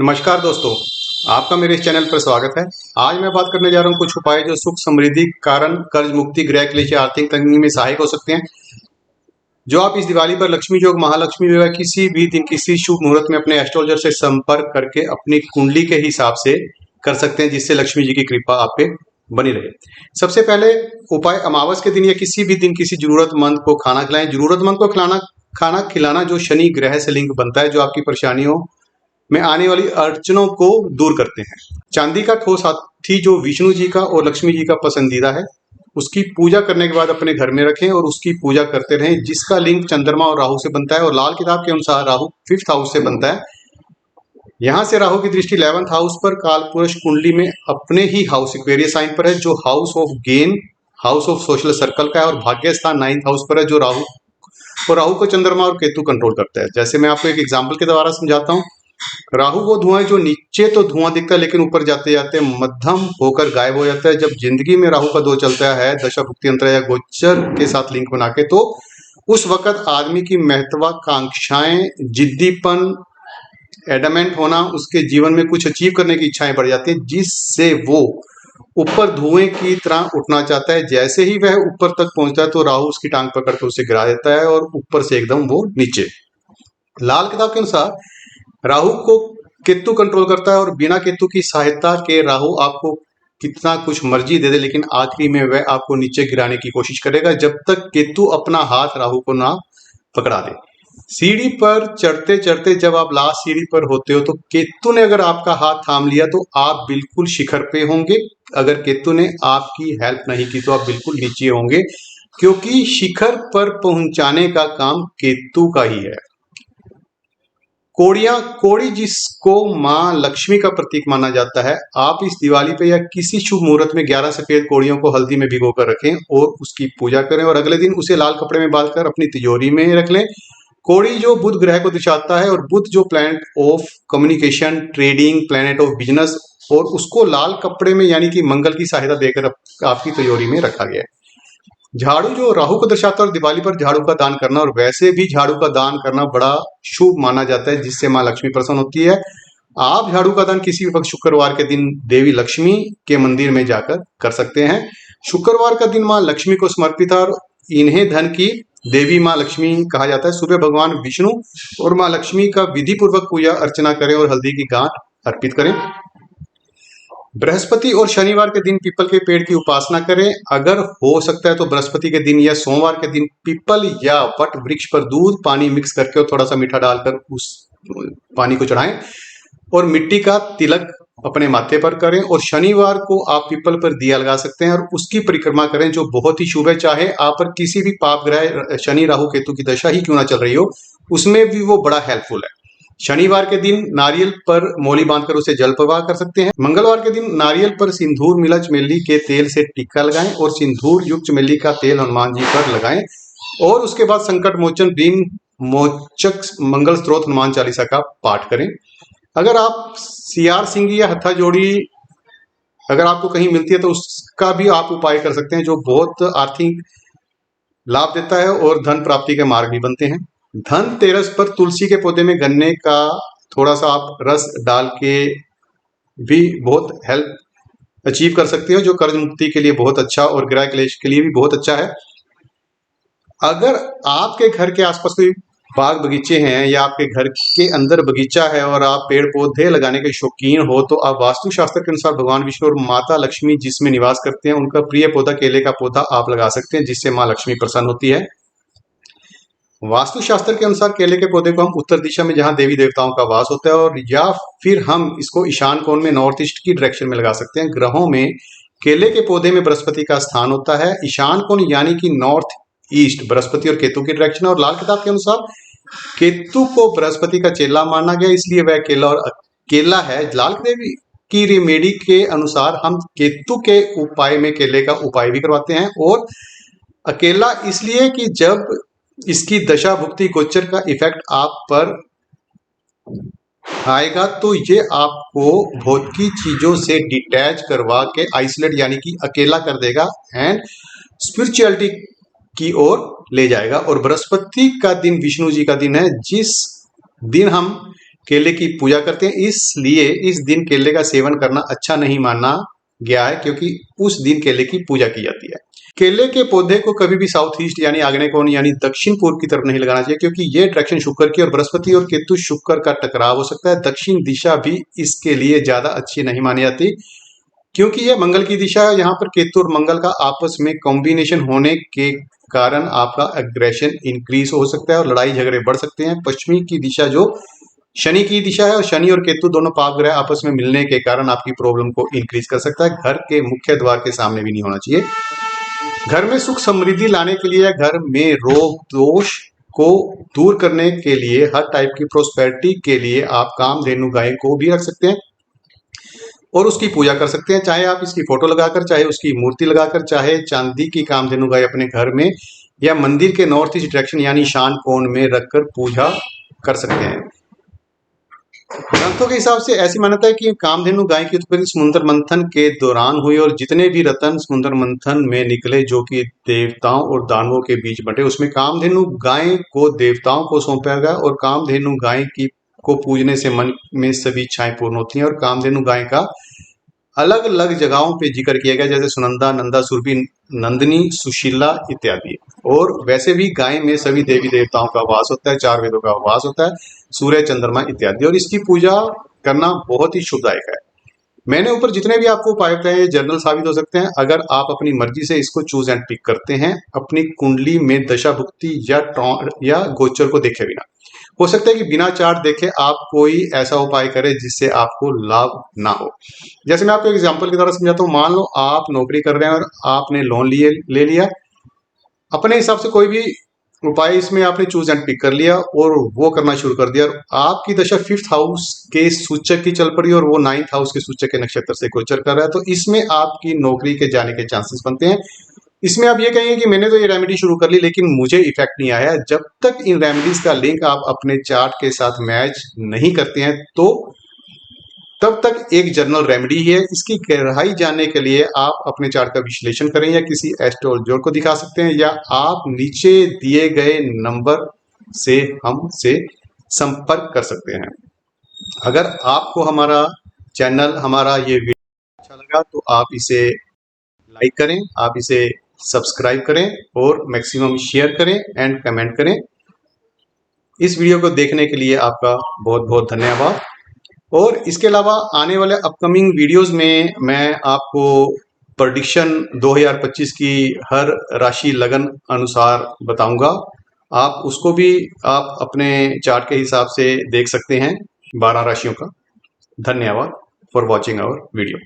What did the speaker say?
नमस्कार दोस्तों, आपका मेरे इस चैनल पर स्वागत है। आज मैं बात करने जा रहा हूँ कुछ उपाय जो सुख समृद्धि कारण कर्ज मुक्ति गृह क्लेश या आर्थिक तंगी में सहायक हो सकते हैं। जो आप इस दिवाली पर लक्ष्मी योग महालक्ष्मी योग या किसी भी दिन किसी शुभ मुहूर्त में अपने एस्ट्रोलॉजर से संपर्क करके अपनी कुंडली के हिसाब से कर सकते हैं, जिससे लक्ष्मी जी की कृपा आप पे बनी रहे। सबसे पहले उपाय, अमावस के दिन या किसी भी दिन किसी जरूरतमंद को खाना खिलाएं। जरूरतमंद को खाना खिलाना जो शनि ग्रह से लिंक बनता है, जो आपकी परेशानियों में आने वाली अड़चनों को दूर करते हैं। चांदी का ठोस हाथी जो विष्णु जी का और लक्ष्मी जी का पसंदीदा है, उसकी पूजा करने के बाद अपने घर में रखें और उसकी पूजा करते रहें, जिसका लिंक चंद्रमा और राहु से बनता है और लाल किताब के अनुसार राहु 5th हाउस से बनता है। यहाँ से राहु की दृष्टि 11th हाउस पर कालपुरुष कुंडली में अपने ही हाउस एक्वेरियस साइन पर है, जो house of gain, house of social circle का है, और भाग्य स्थान 9th हाउस पर है, जो राहु को चंद्रमा और केतु कंट्रोल करता है। जैसे मैं आपको एक एग्जाम्पल के द्वारा समझाता हूँ। राहु वो धुआं है जो नीचे तो धुआं दिखता है, लेकिन ऊपर जाते जाते मध्यम होकर गायब हो जाता है। जब जिंदगी में राहु का दो चलता है दशा भुक्ति अंतर या गोचर के साथ लिंक बना के, तो उस वक्त आदमी की महत्वाकांक्षाएं, जिद्दीपन, एडमेंट होना, उसके जीवन में कुछ अचीव करने की इच्छाएं बढ़ जाती हैं, जिससे वो ऊपर धुएं की तरह उठना चाहता है। जैसे ही वह ऊपर तक पहुंचता है तो राहु उसकी टांग पकड़ के उसे गिरा देता है और ऊपर से एकदम वो नीचे। लाल किताब के अनुसार राहु को केतु कंट्रोल करता है और बिना केतु की सहायता के राहु आपको कितना कुछ मर्जी दे दे, लेकिन आखिरी में वह आपको नीचे गिराने की कोशिश करेगा, जब तक केतु अपना हाथ राहु को ना पकड़ा दे। सीढ़ी पर चढ़ते चढ़ते जब आप लास्ट सीढ़ी पर होते हो तो केतु ने अगर आपका हाथ थाम लिया तो आप बिल्कुल शिखर पे होंगे। अगर केतु ने आपकी हेल्प नहीं की तो आप बिल्कुल नीचे होंगे, क्योंकि शिखर पर पहुंचाने का काम केतु का ही है। कोड़ी जिसको मां लक्ष्मी का प्रतीक माना जाता है, आप इस दिवाली पे या किसी शुभ मुहूर्त में 11 सफेद कोड़ियों को हल्दी में भिगोकर रखें और उसकी पूजा करें, और अगले दिन उसे लाल कपड़े में बांधकर अपनी तिजोरी में रख लें। कोड़ी जो बुध ग्रह को दर्शाता है, और बुध जो planet of communication, trading, planet of business, और उसको लाल कपड़े में यानी कि मंगल की सहायता देकर आपकी तिजोरी में रखा गया है। झाड़ू जो राहु को दर्शाता है, और दिवाली पर झाड़ू का दान करना, और वैसे भी झाड़ू का दान करना बड़ा शुभ माना जाता है, जिससे माँ लक्ष्मी प्रसन्न होती है। आप झाड़ू का दान किसी भी वक्त शुक्रवार के दिन देवी लक्ष्मी के मंदिर में जाकर कर सकते हैं। शुक्रवार का दिन माँ लक्ष्मी को समर्पित है और इन्हें धन की देवी माँ लक्ष्मी कहा जाता है। सुबह भगवान विष्णु और माँ लक्ष्मी का विधि पूर्वक पूजा अर्चना करें और हल्दी की गांठ अर्पित करें। बृहस्पति और शनिवार के दिन पीपल के पेड़ की उपासना करें। अगर हो सकता है तो बृहस्पति के दिन या सोमवार के दिन पीपल या वट वृक्ष पर दूध पानी मिक्स करके और थोड़ा सा मीठा डालकर उस पानी को चढ़ाएं और मिट्टी का तिलक अपने माथे पर करें। और शनिवार को आप पीपल पर दिया लगा सकते हैं और उसकी परिक्रमा करें, जो बहुत ही शुभ है। चाहे आप पर किसी भी पाप ग्रह शनि राहु केतु की दशा ही क्यों ना चल रही हो, उसमें भी वो बड़ा हेल्पफुल है। शनिवार के दिन नारियल पर मोली बांधकर उसे जल प्रवाह कर सकते हैं। मंगलवार के दिन नारियल पर सिंदूर मिला चमेली के तेल से टिक्का लगाएं और सिंदूर युक्त चमेली का तेल हनुमान जी पर लगाएं, और उसके बाद संकट मोचन ऋण मोचक मंगल स्त्रोत हनुमान चालीसा का पाठ करें। अगर आप सियार सिंगी या हत्था जोड़ी अगर आपको कहीं मिलती है तो उसका भी आप उपाय कर सकते हैं, जो बहुत आर्थिक लाभ देता है और धन प्राप्ति के मार्ग भी बनते हैं। धनतेरस पर तुलसी के पौधे में गन्ने का थोड़ा सा आप रस डाल के भी बहुत हेल्प अचीव कर सकते हो, जो कर्ज मुक्ति के लिए बहुत अच्छा और गृह क्लेश के लिए भी बहुत अच्छा है। अगर आपके घर के आसपास कोई बाग बगीचे हैं या आपके घर के अंदर बगीचा है और आप पेड़ पौधे लगाने के शौकीन हो, तो आप वास्तु शास्त्र के अनुसार भगवान विष्णु और माता लक्ष्मी जिसमें निवास करते हैं उनका प्रिय पौधा केले का पौधा आप लगा सकते हैं, जिससे माँ लक्ष्मी प्रसन्न होती है। वास्तु शास्त्र के अनुसार केले के पौधे को हम उत्तर दिशा में जहां देवी देवताओं का वास होता है, और या फिर हम इसको ईशान कोण में नॉर्थ ईस्ट की डायरेक्शन में लगा सकते हैं। ग्रहों में केले के पौधे में बृहस्पति का स्थान होता है। ईशान कोण यानी कि नॉर्थ ईस्ट बृहस्पति और केतु की डायरेक्शन है, और लाल किताब के अनुसार केतु को बृहस्पति का चेला माना गया, इसलिए वह केला है। लाल देवी की रेमेडी के अनुसार हम केतु के उपाय में केले का उपाय भी करवाते हैं, और अकेला इसलिए कि जब इसकी दशा भुक्ति गोचर का इफेक्ट आप पर आएगा तो ये आपको भौतिक चीजों से डिटैच करवा के आइसोलेट यानी कि अकेला कर देगा एंड स्पिरिचुअलिटी की ओर ले जाएगा। और बृहस्पति का दिन विष्णु जी का दिन है, जिस दिन हम केले की पूजा करते हैं, इसलिए इस दिन केले का सेवन करना अच्छा नहीं माना गया है, क्योंकि उस दिन केले की पूजा की जाती है। केले के पौधे को कभी भी साउथ ईस्ट यानी आग्नेय कोण यानी दक्षिण पूर्व की तरफ नहीं लगाना चाहिए, क्योंकि ये डायरेक्शन शुक्र की और बृहस्पति और केतु शुक्र का टकराव हो सकता है। दक्षिण दिशा भी इसके लिए ज्यादा अच्छी नहीं मानी जाती, क्योंकि यह मंगल की दिशा है। यहाँ पर केतु और मंगल का आपस में कॉम्बिनेशन होने के कारण आपका एग्रेशन इंक्रीज हो सकता है और लड़ाई झगड़े बढ़ सकते हैं। पश्चिमी की दिशा जो शनि की दिशा है, और शनि और केतु दोनों पाप ग्रह आपस में मिलने के कारण आपकी प्रॉब्लम को इंक्रीज कर सकता है। घर के मुख्य द्वार के सामने भी नहीं होना चाहिए। घर में सुख समृद्धि लाने के लिए, घर में रोग दोष को दूर करने के लिए, हर टाइप की प्रोस्पेरिटी के लिए आप कामधेनु गाय को भी रख सकते हैं और उसकी पूजा कर सकते हैं। चाहे आप इसकी फोटो लगाकर, चाहे उसकी मूर्ति लगाकर, चाहे चांदी की कामधेनु गाय अपने घर में या मंदिर के नॉर्थ ईस्ट डायरेक्शन यानी ईशान कोण में रखकर पूजा कर सकते हैं। ग्रंथों के हिसाब से ऐसी मान्यता है कि कामधेनु गाय की उत्पत्ति समुद्र मंथन के दौरान हुई और जितने भी रत्न समुद्र मंथन में निकले जो कि देवताओं और दानवों के बीच बंटे, उसमें कामधेनु गाय को देवताओं को सौंपा गया और कामधेनु गाय की को पूजने से मन में सभी इच्छाएं पूर्ण होती हैं। और कामधेनु गाय का अलग अलग जगहों पे जिक्र किया गया, जैसे सुनंदा, नंदा, सुरभि, नंदिनी, सुशीला इत्यादि। और वैसे भी गाय में सभी देवी देवताओं का वास होता है, 4 वेदों का वास होता है, सूर्य, चंद्रमा इत्यादि, और इसकी पूजा करना बहुत ही शुभदायक है। मैंने ऊपर जितने भी आपको उपाय बताए ये जनरल साबित हो सकते हैं अगर आप अपनी मर्जी से इसको चूज एंड पिक करते हैं, अपनी कुंडली में दशा भुक्ति या गोचर को देखे बिना। हो सकता है कि बिना चार्ट देखे आप कोई ऐसा उपाय करें जिससे आपको लाभ ना हो। जैसे मैं आपको एग्जांपल की तरह समझाता हूँ। मान लो आप नौकरी कर रहे हैं और आपने लोन ले लिया, अपने हिसाब से कोई भी उपाय इसमें आपने चूज एंड पिक कर लिया और वो करना शुरू कर दिया, और आपकी दशा 5th हाउस के सूचक की चल पड़ी और वो 9th हाउस के सूचक के नक्षत्र से गोचर कर रहा है, तो इसमें आपकी नौकरी के जाने के चांसेस बनते हैं। इसमें आप ये कहेंगे कि मैंने तो ये रेमेडी शुरू कर ली लेकिन मुझे इफेक्ट नहीं आया। जब तक इन रेमेडीज का लिंक आप अपने चार्ट के साथ मैच नहीं करते हैं तो तब तक एक जनरल रेमेडी ही है। इसकी गहराई जानने के लिए आप अपने चार्ट का विश्लेषण करें या किसी एस्ट्रोलॉजर को दिखा सकते हैं, या आप नीचे दिए गए नंबर से हमसे संपर्क कर सकते हैं। अगर आपको हमारा चैनल, हमारा ये वीडियो अच्छा लगा तो आप इसे लाइक करें, आप इसे सब्सक्राइब करें और मैक्सिमम शेयर करें एंड कमेंट करें। इस वीडियो को देखने के लिए आपका बहुत बहुत धन्यवाद। और इसके अलावा आने वाले अपकमिंग वीडियोस में मैं आपको प्रेडिक्शन 2025 की हर राशि लगन अनुसार बताऊंगा। आप उसको भी आप अपने चार्ट के हिसाब से देख सकते हैं 12 राशियों का। धन्यवाद फॉर वॉचिंग आवर वीडियो।